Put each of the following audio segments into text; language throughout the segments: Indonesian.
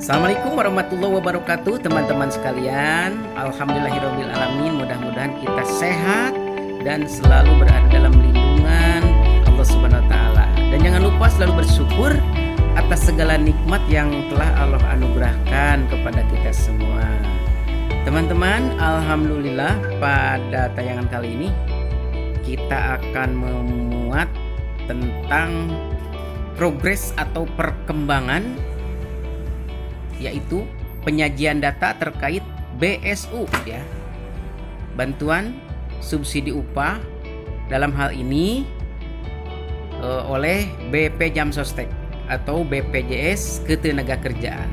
Assalamualaikum warahmatullahi wabarakatuh, teman-teman sekalian. Alhamdulillahirabbil alamin. Mudah-mudahan kita sehat dan selalu berada dalam lindungan Allah Subhanahu wa taala. Dan jangan lupa selalu bersyukur atas segala nikmat yang telah Allah anugerahkan kepada kita semua. Teman-teman, alhamdulillah pada tayangan kali ini kita akan memuat tentang progres atau perkembangan, yaitu penyajian data terkait BSU, ya, bantuan subsidi upah, dalam hal ini oleh BP Jamsostek atau BPJS Ketenagakerjaan.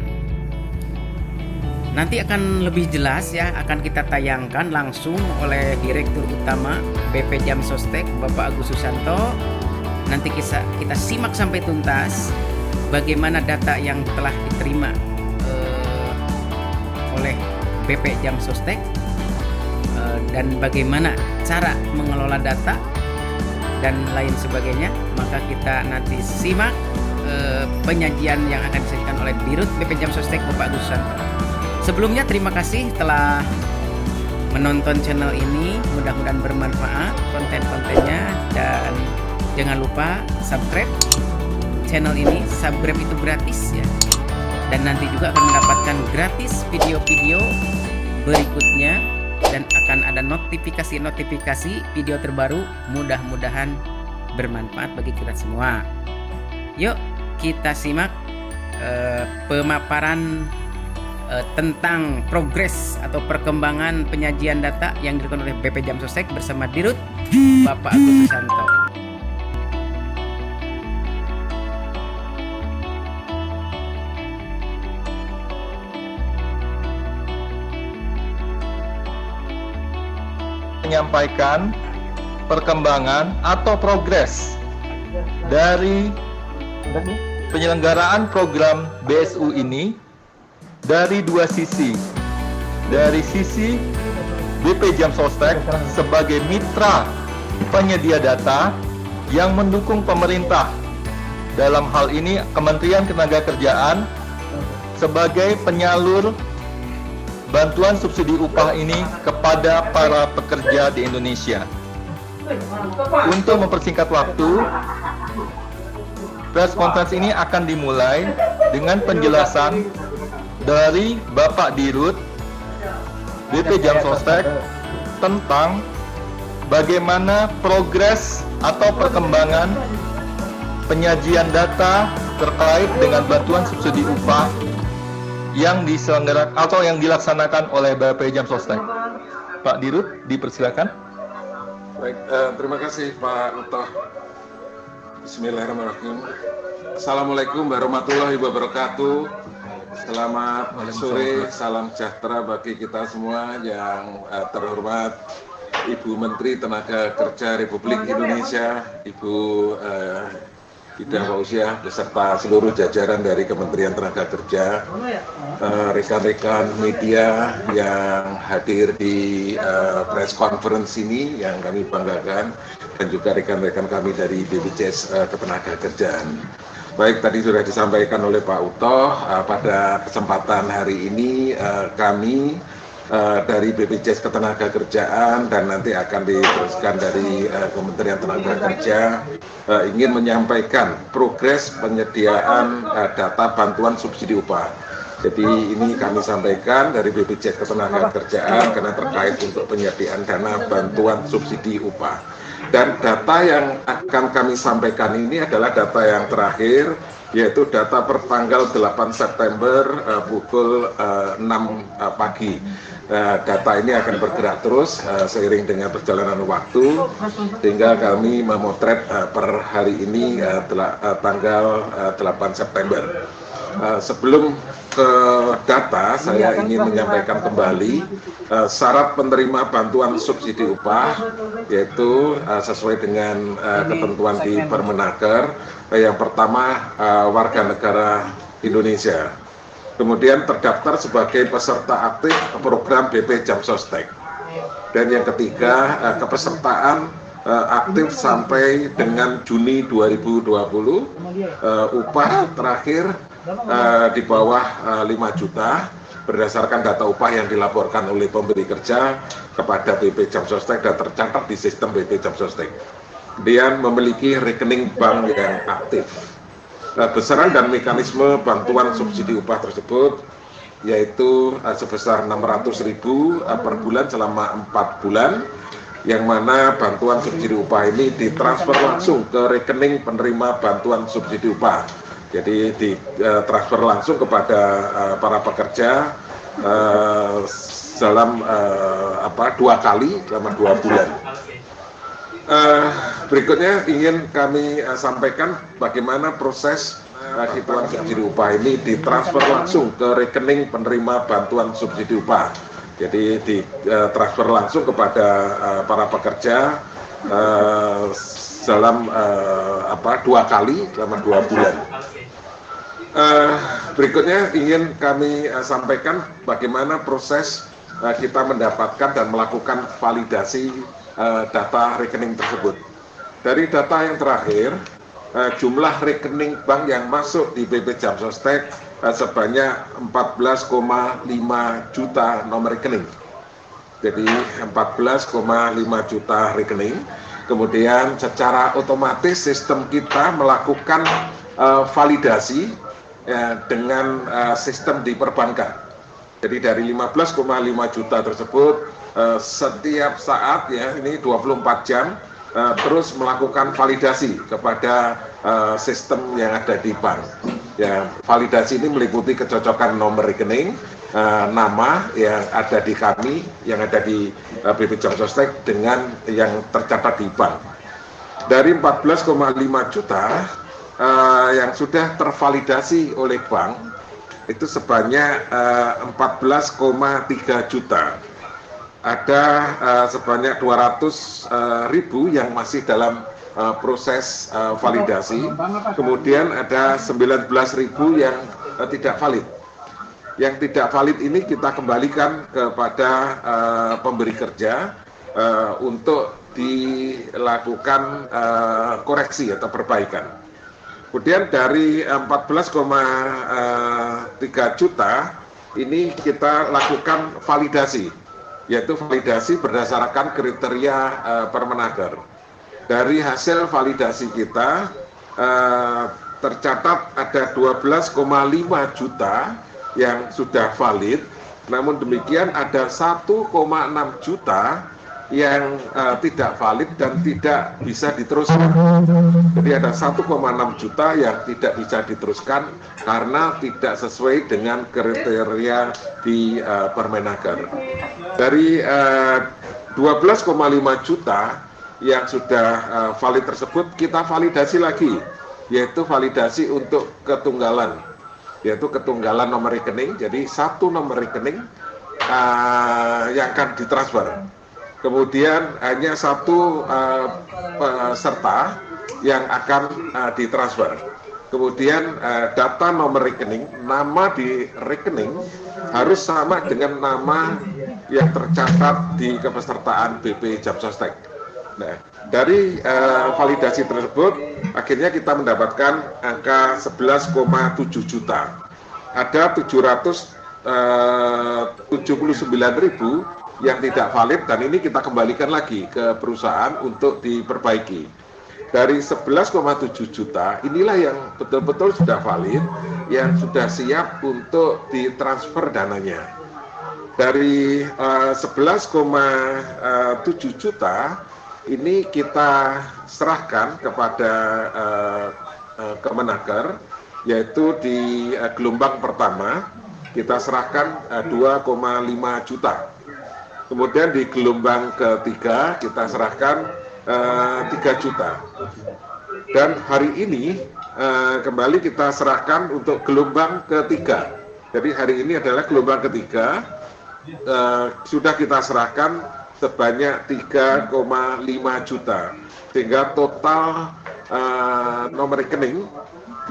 Nanti akan lebih jelas, ya, akan kita tayangkan langsung oleh Direktur Utama BP Jamsostek Bapak Agus Susanto. Nanti kita simak sampai tuntas bagaimana data yang telah diterima oleh BP Jamsostek dan bagaimana cara mengelola data dan lain sebagainya. Maka kita nanti simak penyajian yang akan disajikan oleh Dirut BP Jamsostek Bapak Agus Susanto. Sebelumnya terima kasih telah menonton channel ini, mudah-mudahan bermanfaat konten-kontennya, dan jangan lupa subscribe channel ini. Subscribe itu gratis, ya, dan nanti juga akan mendapatkan gratis video-video berikutnya dan akan ada notifikasi video terbaru. Mudah-mudahan bermanfaat bagi kita semua. Yuk kita simak pemaparan tentang progres atau perkembangan penyajian data yang dilakukan oleh BP Jamsostek bersama Dirut Bapak Agus Susanto. Menyampaikan perkembangan atau progres dari penyelenggaraan program BSU ini dari dua sisi. Dari sisi BP Jamsostek sebagai mitra penyedia data yang mendukung pemerintah, dalam hal ini Kementerian Ketenagakerjaan sebagai penyalur bantuan subsidi upah ini kepada para pekerja di Indonesia. Untuk mempersingkat waktu, press conference ini akan dimulai dengan penjelasan dari Bapak Dirut BP Jamsostek tentang bagaimana progres atau perkembangan penyajian data terkait dengan bantuan subsidi upah yang diselenggarakan atau yang dilaksanakan oleh BP Jamsostek. Pak Dirut, dipersilakan. Baik, terima kasih Pak Utoh. Bismillahirrahmanirrahim. Assalamualaikum warahmatullahi wabarakatuh. Selamat sore, salam sejahtera bagi kita semua. Yang terhormat Ibu Menteri Tenaga Kerja Republik Indonesia, Ibu Ida Fauziah beserta seluruh jajaran dari Kementerian Tenaga Kerja, rekan-rekan media yang hadir di press conference ini yang kami banggakan, dan juga rekan-rekan kami dari BPJS Ketenagakerjaan. Baik, tadi sudah disampaikan oleh Pak Utoh, pada kesempatan hari ini kami dari BPJS Ketenagakerjaan dan nanti akan diteruskan dari Kementerian Tenaga Kerja ingin menyampaikan progres penyediaan data bantuan subsidi upah. Jadi ini kami sampaikan dari BPJS Ketenagakerjaan karena terkait untuk penyediaan dana bantuan subsidi upah. Dan data yang akan kami sampaikan ini adalah data yang terakhir, yaitu data per tanggal 8 September pukul 6 pagi. Data ini akan bergerak terus seiring dengan perjalanan waktu, sehingga kami memotret per hari ini tanggal 8 September. Sebelum ke data, saya ingin menyampaikan kembali syarat penerima bantuan subsidi upah, yaitu sesuai dengan ketentuan di Permenaker. Yang pertama, warga negara Indonesia. Kemudian terdaftar sebagai peserta aktif program BP Jamsostek. Dan yang ketiga, kepesertaan aktif sampai dengan Juni 2020, upah terakhir di bawah 5 juta berdasarkan data upah yang dilaporkan oleh pemberi kerja kepada BP Jam Sostek dan tercatat di sistem BP Jam Sostek. Kemudian memiliki rekening bank yang aktif. Besaran dan mekanisme bantuan subsidi upah tersebut yaitu sebesar 600.000 per bulan selama 4 bulan, yang mana bantuan subsidi upah ini ditransfer langsung ke rekening penerima bantuan subsidi upah. Jadi ditransfer langsung kepada para pekerja dalam 2 kali selama 2 bulan. Berikutnya ingin kami sampaikan bagaimana proses bantuan subsidi upah ini ditransfer langsung ke rekening penerima bantuan subsidi upah. Jadi ditransfer langsung kepada para pekerja dalam 2 kali selama 2 bulan. Berikutnya ingin kami sampaikan bagaimana proses kita mendapatkan dan melakukan validasi data rekening tersebut. Dari data yang terakhir, jumlah rekening bank yang masuk di BP Jam Sostek sebanyak 14,5 juta nomor rekening. Jadi 14,5 juta rekening. Kemudian secara otomatis sistem kita melakukan validasi dengan sistem di perbankan. Jadi dari 15,5 juta tersebut setiap saat ini 24 jam terus melakukan validasi kepada sistem yang ada di bank. Ya, validasi ini meliputi kecocokan nomor rekening, nama yang ada di kami, yang ada di BP Jam Sostek dengan yang tercatat di bank. Dari 14,5 juta yang sudah tervalidasi oleh bank itu sebanyak 14,3 juta. Ada sebanyak 200.000 yang masih dalam proses validasi, kemudian ada 19.000 yang tidak valid. Yang tidak valid ini kita kembalikan kepada pemberi kerja untuk dilakukan koreksi atau perbaikan. Kemudian dari 14,3 juta ini kita lakukan validasi, yaitu validasi berdasarkan kriteria Permenaker. Dari hasil validasi kita tercatat ada 12,5 juta yang sudah valid, namun demikian ada 1,6 juta yang tidak valid dan tidak bisa diteruskan. Jadi ada 1,6 juta yang tidak bisa diteruskan karena tidak sesuai dengan kriteria di Permenaker. Dari 12,5 juta yang sudah valid tersebut kita validasi lagi, yaitu validasi untuk ketunggalan, yaitu ketunggalan nomor rekening. Jadi satu nomor rekening yang akan ditransfer. Kemudian hanya satu peserta yang akan ditransfer. Kemudian data nomor rekening, nama di rekening harus sama dengan nama yang tercatat di kepesertaan BP Jam Sostek. Nah, dari validasi tersebut akhirnya kita mendapatkan angka 11,7 juta. Ada 779.000 yang tidak valid dan ini kita kembalikan lagi ke perusahaan untuk diperbaiki. Dari 11,7 juta inilah yang betul-betul sudah valid, yang sudah siap untuk ditransfer dananya. Dari 11,7 juta ini kita serahkan kepada Kemenaker, yaitu di gelombang pertama kita serahkan 2,5 juta. Kemudian di gelombang ketiga kita serahkan 3 juta. Dan hari ini kembali kita serahkan untuk gelombang ketiga. Jadi hari ini adalah gelombang ketiga, sudah kita serahkan sebanyak 3,5 juta. Sehingga total nomor rekening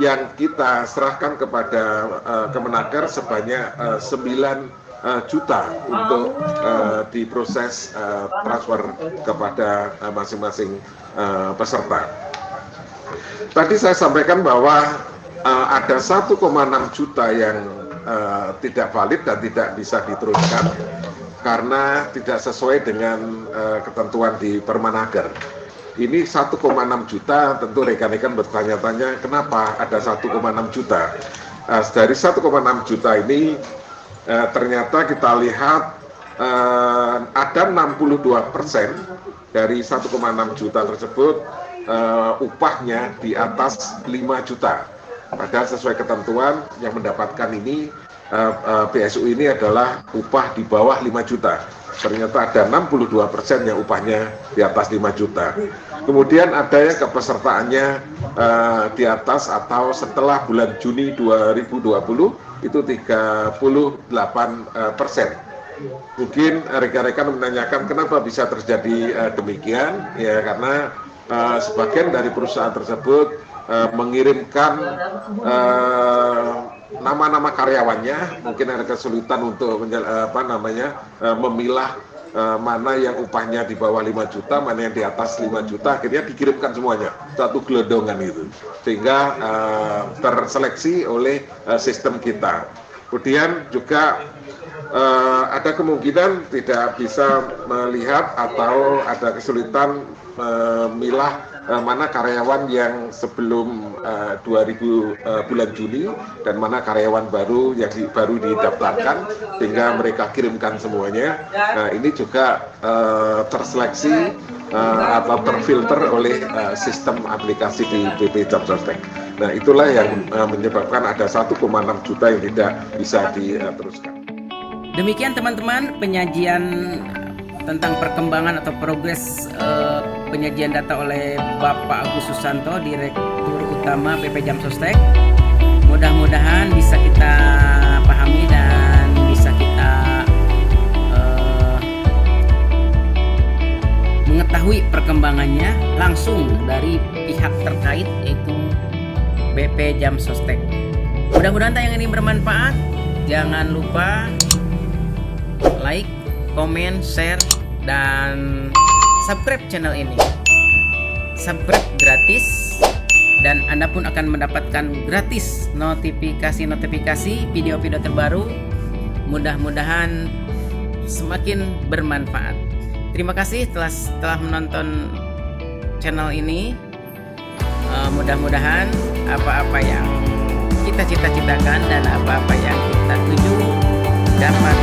yang kita serahkan kepada Kemenaker sebanyak 9 juta untuk diproses transfer kepada masing-masing peserta. Tadi saya sampaikan bahwa ada 1,6 juta yang tidak valid dan tidak bisa diteruskan karena tidak sesuai dengan ketentuan di Permenaker. Ini 1,6 juta, tentu rekan-rekan bertanya-tanya kenapa ada 1,6 juta. Dari 1,6 juta ini ternyata kita lihat ada 62% dari 1,6 juta tersebut upahnya di atas 5 juta. Padahal sesuai ketentuan yang mendapatkan ini PSU ini adalah upah di bawah 5 juta. Ternyata ada 62% yang upahnya di atas 5 juta. Kemudian ada yang kepesertaannya di atas atau setelah bulan Juni 2020 itu 38%. Mungkin rekan-rekan menanyakan kenapa bisa terjadi demikian, ya karena sebagian dari perusahaan tersebut mengirimkan nama-nama karyawannya, mungkin ada kesulitan untuk memilah mana yang upahnya di bawah 5 juta, mana yang di atas 5 juta, akhirnya dikirimkan semuanya, satu gelondongan itu, sehingga terseleksi oleh sistem kita. Kemudian juga ada kemungkinan tidak bisa melihat atau ada kesulitan memilah mana karyawan yang sebelum 2000 bulan Juni dan mana karyawan baru yang baru didaftarkan, sehingga mereka kirimkan semuanya. Nah, ini juga terseleksi atau terfilter oleh sistem aplikasi di BP Jam Sostek. Nah, itulah yang menyebabkan ada 1,6 juta yang tidak bisa diteruskan. Demikian teman-teman penyajian tentang perkembangan atau progres penyajian data oleh Bapak Agus Susanto, Direktur Utama BP Jam Sostek. Mudah-mudahan bisa kita pahami dan bisa kita mengetahui perkembangannya langsung dari pihak terkait, yaitu BP Jam Sostek. Mudah-mudahan tayangan ini bermanfaat. Jangan lupa like, komen, share, dan subscribe channel ini. Subscribe gratis, dan Anda pun akan mendapatkan gratis notifikasi video-video terbaru. Mudah-mudahan semakin bermanfaat. Terima kasih telah menonton channel ini. Mudah-mudahan apa-apa yang kita cita-citakan dan apa-apa yang kita tuju dapat